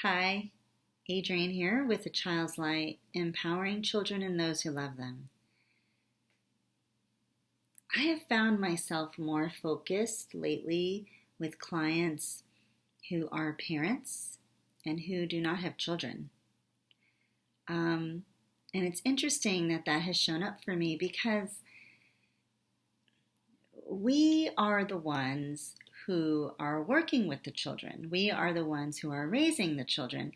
Hi, Adrienne here with A Child's Light, empowering children and those who love them. I have found myself more focused lately with clients who are parents and who do not have children. And it's interesting that that has shown up for me because we are the ones who are working with the children. We are the ones who are raising the children.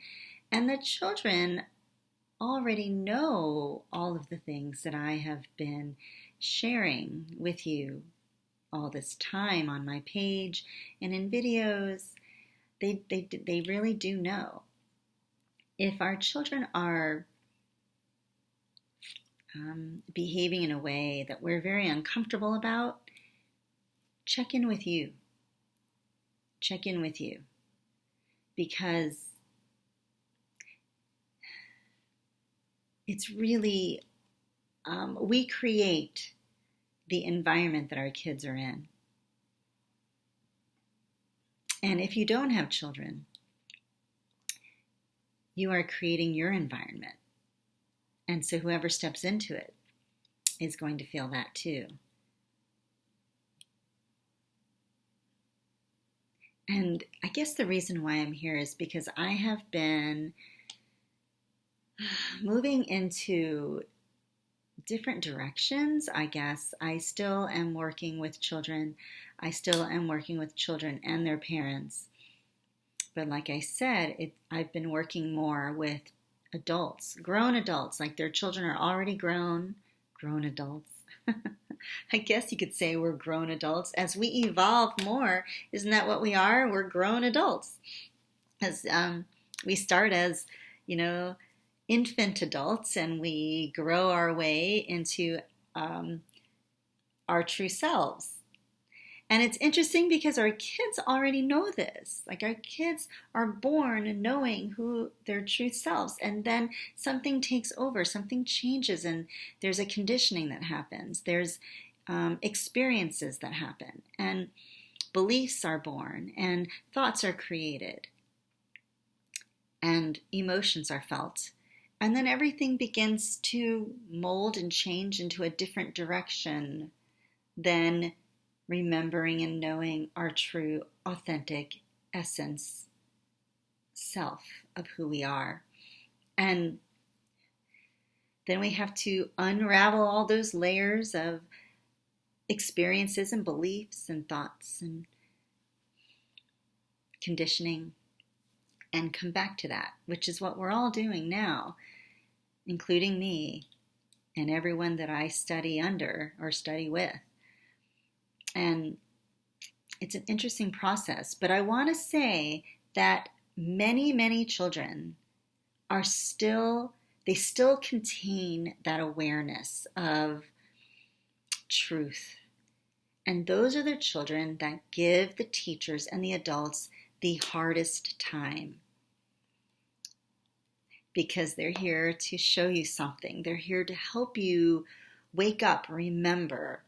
And the children already know all of the things that I have been sharing with you all this time on my page and in videos. They really do know. If our children are behaving in a way that we're very uncomfortable about, check in with you. Check in with you. Because it's really, we create the environment that our kids are in. And if you don't have children, you are creating your environment. And so whoever steps into it is going to feel that too. And I guess the reason why I'm here is because I have been moving into different directions, I guess. I still am working with children. I still am working with children and their parents. But like I said, I've been working more with adults, grown adults, like their children are already grown adults. I guess you could say we're grown adults. As we evolve more, isn't that what we are? We're grown adults. As we start as, infant adults, and we grow our way into our true selves. And it's interesting because our kids already know this. Like our kids are born knowing who their true selves, and then something takes over, something changes, and there's a conditioning that happens. There's experiences that happen, and beliefs are born, and thoughts are created, and emotions are felt. And then everything begins to mold and change into a different direction than remembering and knowing our true, authentic essence, self of who we are. And then we have to unravel all those layers of experiences and beliefs and thoughts and conditioning and come back to that, which is what we're all doing now, including me and everyone that I study under or study with. And it's an interesting process, but I want to say that many, many children they still contain that awareness of truth. And those are the children that give the teachers and the adults the hardest time, because they're here to show you something. They're here to help you wake up, remember,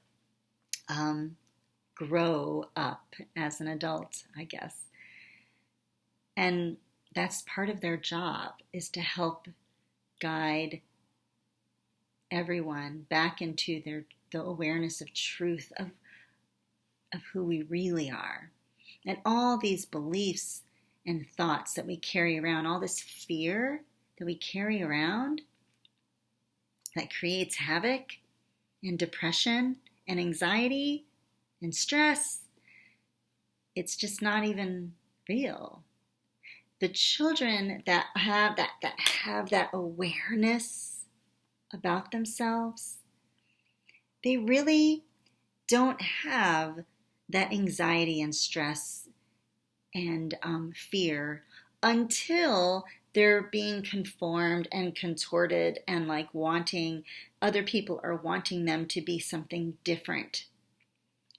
grow up as an adult, I guess. And that's part of their job, is to help guide everyone back into the awareness of truth, of who we really are. And all these beliefs and thoughts that we carry around, all this fear that we carry around that creates havoc and depression and anxiety and stress, it's just not even real. The children that have that awareness about themselves, they really don't have that anxiety and stress and fear until they're being conformed and contorted and like other people are wanting them to be something different.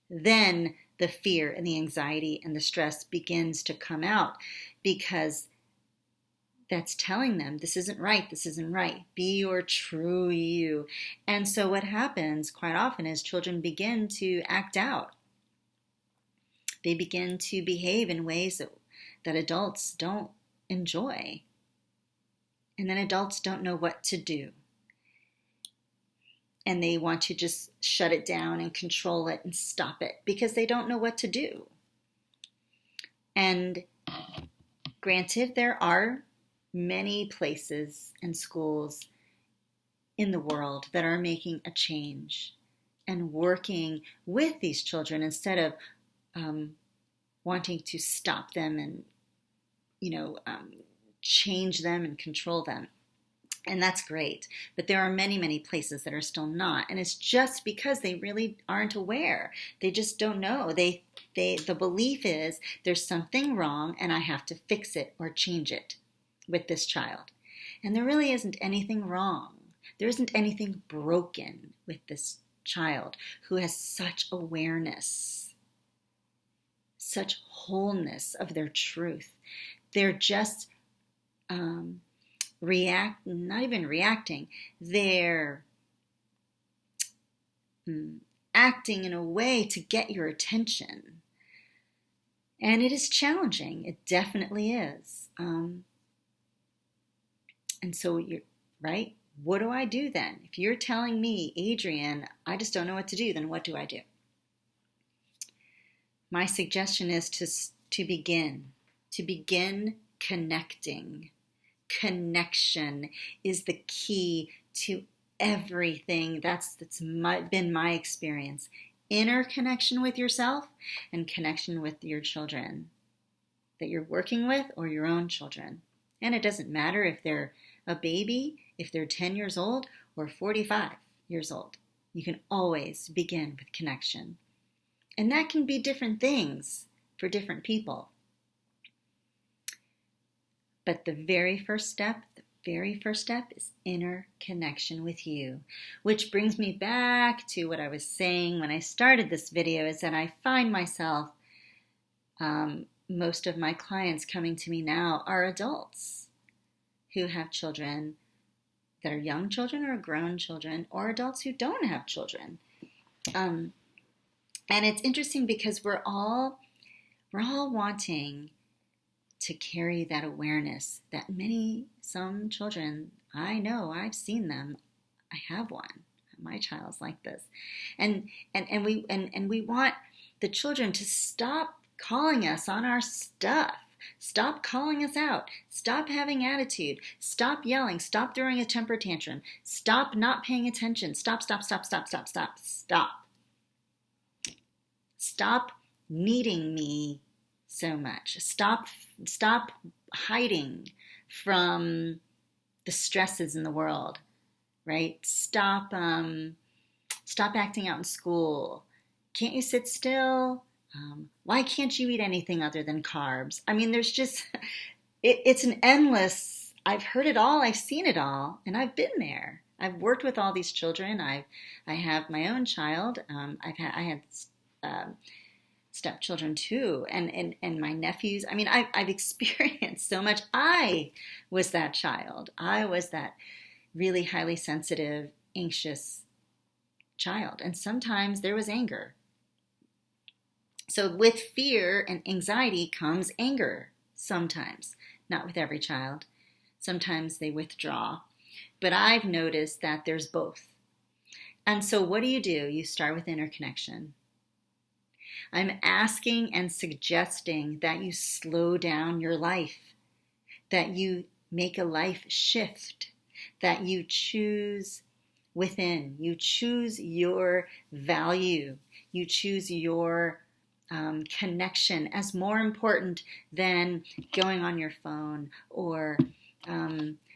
Then the fear and the anxiety and the stress begins to come out, because that's telling them this isn't right, this isn't right. Be your true you. And so what happens quite often is children begin to act out. They begin to behave in ways that adults don't enjoy. And then adults don't know what to do. And they want to just shut it down and control it and stop it because they don't know what to do. And granted, there are many places and schools in the world that are making a change and working with these children instead of wanting to stop them and, change them and control them. And that's great. But there are many, many places that are still not. And it's just because they really aren't aware. They just don't know. The belief is there's something wrong and I have to fix it or change it with this child. And there really isn't anything wrong. There isn't anything broken with this child who has such awareness, such wholeness of their truth. They're just not even reacting, they're acting in a way to get your attention. And it is challenging. It definitely is. And so you're right. What do I do then? If you're telling me, Adrienne, I just don't know what to do, then what do I do? My suggestion is to begin connecting. Connection is the key to everything. That's been my experience. Inner connection with yourself and connection with your children that you're working with or your own children. And it doesn't matter if they're a baby, if they're 10 years old or 45 years old. You can always begin with connection. And that can be different things for different people. But the very first step is inner connection with you, which brings me back to what I was saying when I started this video, is that I find myself, most of my clients coming to me now are adults who have children that are young children or grown children, or adults who don't have children. And it's interesting because we're all wanting to carry that awareness that some children, I know, I've seen them. I have one. My child's like this. And we want the children to stop calling us on our stuff. Stop calling us out. Stop having attitude. Stop yelling. Stop throwing a temper tantrum. Stop not paying attention. Stop. Stop needing me so much. Stop hiding from the stresses in the world, right? Stop acting out in school. Can't you sit still? Why can't you eat anything other than carbs? I mean, there's just, it's an endless, I've heard it all, I've seen it all, and I've been there. I've worked with all these children. I have my own child. I had stepchildren too, and my nephews. I mean, I've experienced so much. I was that child. I was that really highly sensitive, anxious child. And sometimes there was anger. So with fear and anxiety comes anger sometimes, not with every child. Sometimes they withdraw. But I've noticed that there's both. And so what do? You start with inner connection. I'm asking and suggesting that you slow down your life, that you make a life shift, that you choose within, you choose your value, you choose your connection as more important than going on your phone or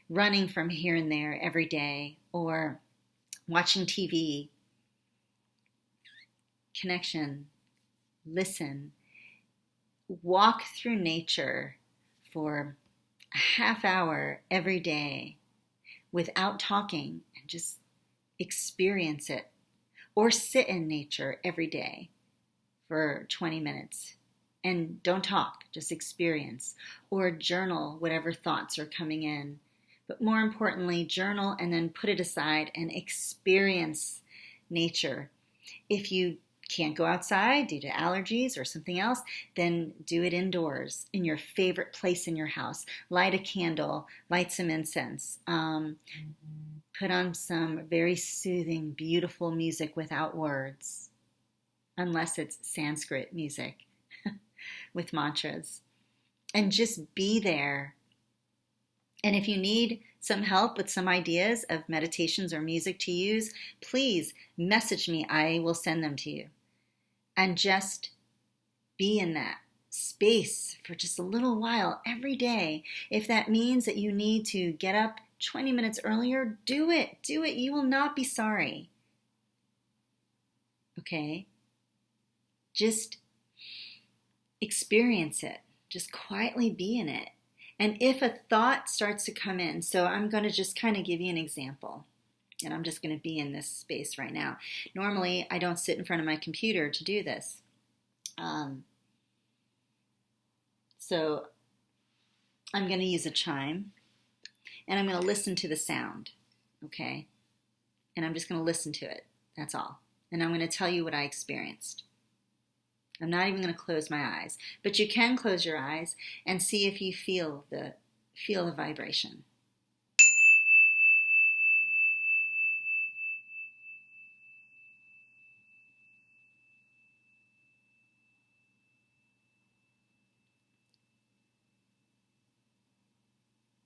running from here and there every day or watching TV. Connection. Listen. Walk through nature for a half hour every day without talking and just experience it. Or sit in nature every day for 20 minutes and don't talk, just experience. Or journal whatever thoughts are coming in. But more importantly, journal and then put it aside and experience nature. If you can't go outside due to allergies or something else, then do it indoors in your favorite place in your house. Light a candle, light some incense, put on some very soothing, beautiful music without words, unless it's Sanskrit music with mantras, and just be there. And if you need some help with some ideas of meditations or music to use, please message me. I will send them to you. And just be in that space for just a little while every day. If that means that you need to get up 20 minutes earlier, do it. Do it. You will not be sorry. Okay? Just experience it. Just quietly be in it. And if a thought starts to come in, so I'm going to just kind of give you an example. And I'm just going to be in this space right now. Normally, I don't sit in front of my computer to do this. So I'm going to use a chime. And I'm going to listen to the sound. Okay? And I'm just going to listen to it. That's all. And I'm going to tell you what I experienced. I'm not even going to close my eyes, but you can close your eyes and see if you feel the vibration.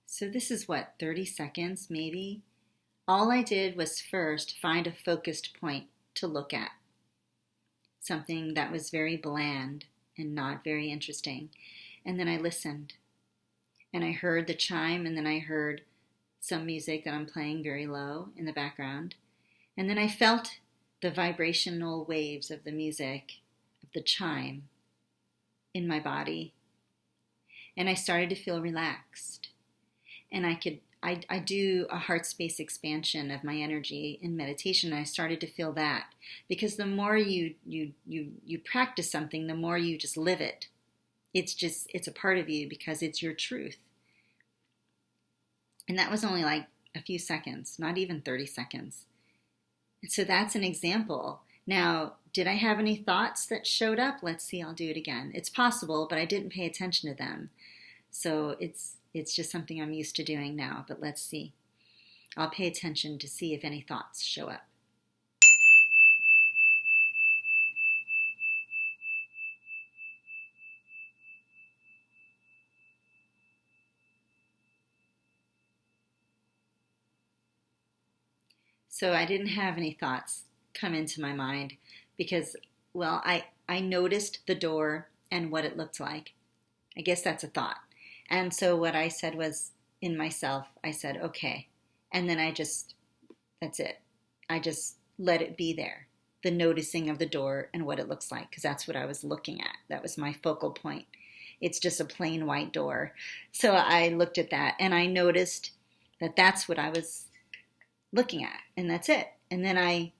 So this is what, 30 seconds maybe? All I did was first find a focused point to look at. Something that was very bland and not very interesting. And then I listened. And I heard the chime, and then I heard some music that I'm playing very low in the background. And then I felt the vibrational waves of the music, of the chime, in my body. And I started to feel relaxed. And I do a heart space expansion of my energy in meditation, and I started to feel that. Because the more you practice something, the more you just live it. It's a part of you because it's your truth. And that was only like a few seconds, not even 30 seconds. And so that's an example. Now, did I have any thoughts that showed up? Let's see, I'll do it again. It's possible, but I didn't pay attention to them. So it's just something I'm used to doing now, but let's see. I'll pay attention to see if any thoughts show up. So I didn't have any thoughts come into my mind because, well, I noticed the door and what it looked like. I guess that's a thought. And so what I said was, in myself, I said, okay. And then that's it. I just let it be there. The noticing of the door and what it looks like, because that's what I was looking at. That was my focal point. It's just a plain white door. So I looked at that and I noticed that that's what I was looking at, and that's it. And then I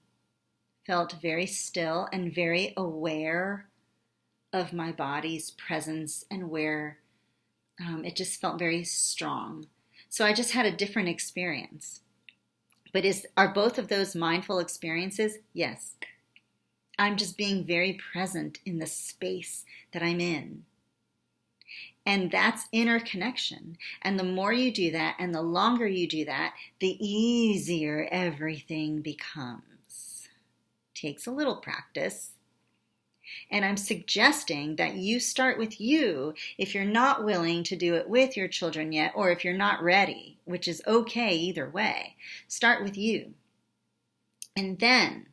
felt very still and very aware of my body's presence and where it just felt very strong. So I just had a different experience. But are both of those mindful experiences? Yes. I'm just being very present in the space that I'm in. And that's inner connection. And the more you do that and the longer you do that, the easier everything becomes. Takes a little practice. And I'm suggesting that you start with you if you're not willing to do it with your children yet, or if you're not ready, which is okay either way. Start with you. And then,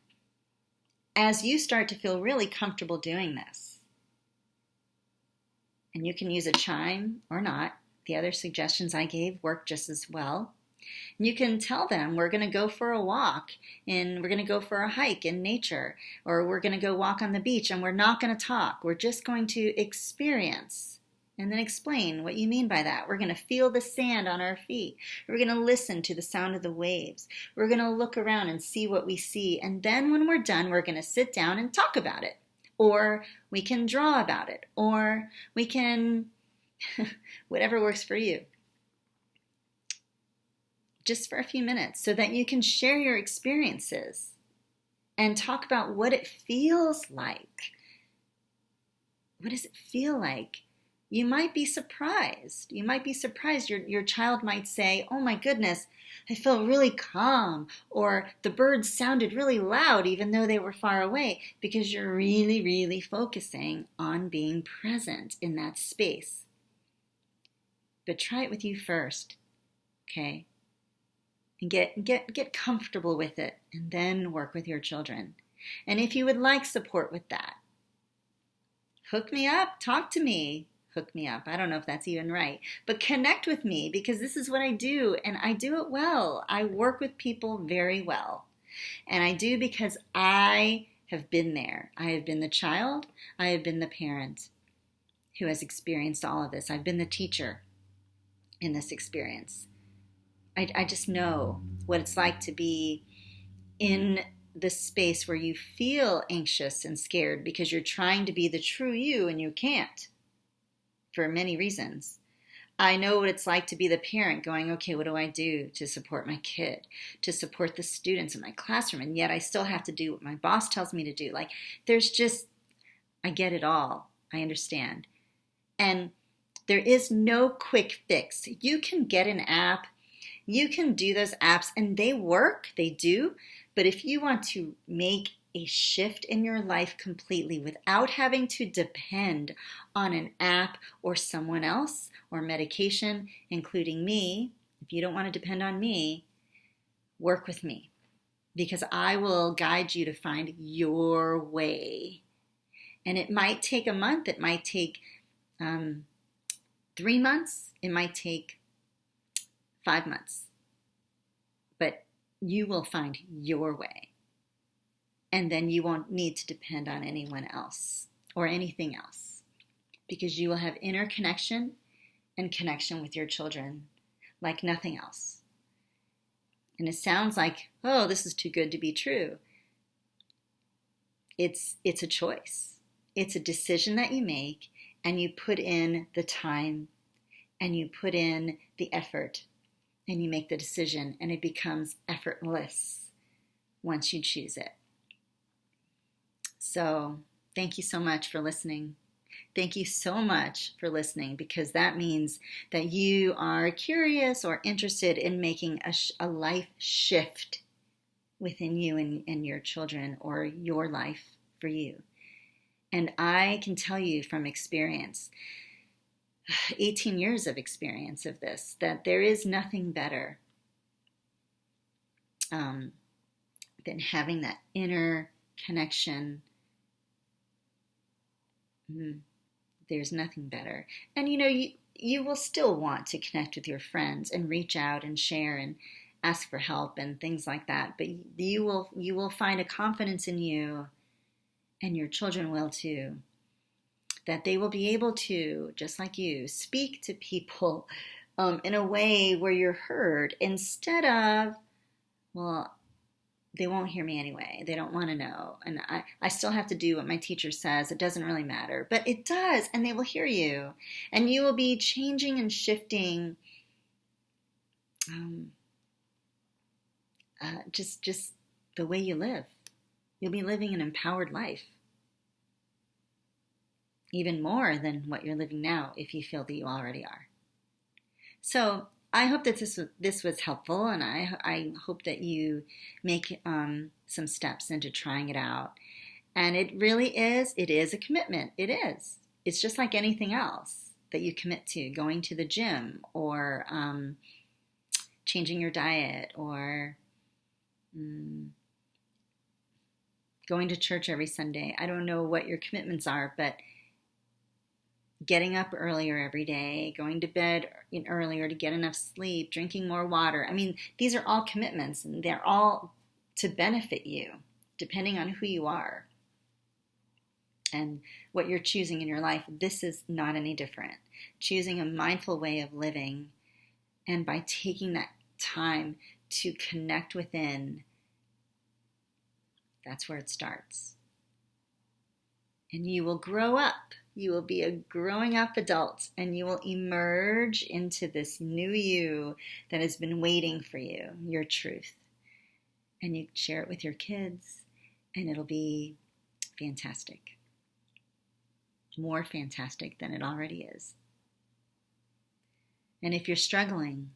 as you start to feel really comfortable doing this, and you can use a chime or not, the other suggestions I gave work just as well. And you can tell them, we're going to go for a walk, and we're going to go for a hike in nature, or we're going to go walk on the beach, and we're not going to talk. We're just going to experience, and then explain what you mean by that. We're going to feel the sand on our feet. We're going to listen to the sound of the waves. We're going to look around and see what we see. And then when we're done, we're going to sit down and talk about it. Or we can draw about it. Or we can, whatever works for you. Just for a few minutes so that you can share your experiences. and talk about what it feels like. What does it feel like? You might be surprised. You might be surprised. Your child might say, oh my goodness, I felt really calm, or the birds sounded really loud even though they were far away, because you're really, really focusing on being present in that space. But try it with you first, okay? And get comfortable with it, and then work with your children. And if you would like support with that, hook me up, talk to me. Hook me up. I don't know if that's even right, but connect with me, because this is what I do, and I do it well. I work with people very well, and I do because I have been there. I have been the child. I have been the parent who has experienced all of this. I've been the teacher in this experience. I just know what it's like to be in the space where you feel anxious and scared because you're trying to be the true you and you can't, for many reasons. I know what it's like to be the parent going, okay, what do I do to support my kid, to support the students in my classroom, and yet I still have to do what my boss tells me to do. Like, I get it all. I understand. And there is no quick fix. You can get an app, you can do those apps, and they work, they do. But if you want to make a shift in your life completely without having to depend on an app or someone else or medication, including me, if you don't want to depend on me, work with me, because I will guide you to find your way. And it might take a month, it might take 3 months, it might take 5 months, but you will find your way. And then you won't need to depend on anyone else or anything else, because you will have inner connection and connection with your children like nothing else. And it sounds like, oh, this is too good to be true. It's a choice. It's a decision that you make, and you put in the time and you put in the effort and you make the decision, and it becomes effortless once you choose it. So thank you so much for listening. Thank you so much for listening, because that means that you are curious or interested in making a life shift within you and your children, or your life for you. And I can tell you from experience, 18 years of experience of this, that there is nothing better than having that inner connection. There's nothing better. And you will still want to connect with your friends and reach out and share and ask for help and things like that, but you will find a confidence in you, and your children will too, that they will be able to, just like you, speak to people in a way where you're heard, instead of, well, they won't hear me anyway. They don't want to know. And I still have to do what my teacher says. It doesn't really matter. But it does, and they will hear you. And you will be changing and shifting just the way you live. You'll be living an empowered life, even more than what you're living now, if you feel that you already are. So I hope that this was helpful, and I hope that you make some steps into trying it out. And it is a commitment. It is. It's just like anything else that you commit to, going to the gym, or changing your diet, or going to church every Sunday. I don't know what your commitments are, but getting up earlier every day, going to bed earlier to get enough sleep, drinking more water. I mean, these are all commitments, and they're all to benefit you, depending on who you are and what you're choosing in your life. This is not any different. Choosing a mindful way of living, and by taking that time to connect within, that's where it starts. And you will grow up. You will be a growing up adult, and you will emerge into this new you that has been waiting for you, your truth. And you share it with your kids, and it'll be fantastic. More fantastic than it already is. And if you're struggling,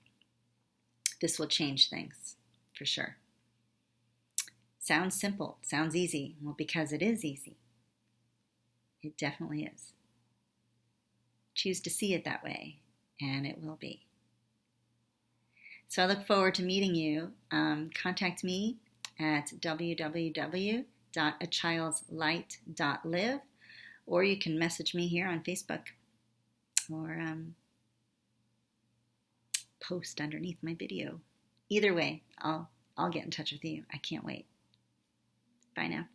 this will change things for sure. Sounds simple, sounds easy. Well, because it is easy. It definitely is. Choose to see it that way, and it will be. So I look forward to meeting you. Contact me at www.achildslight.live, or you can message me here on Facebook, or post underneath my video. Either way, I'll get in touch with you. I can't wait. Bye now.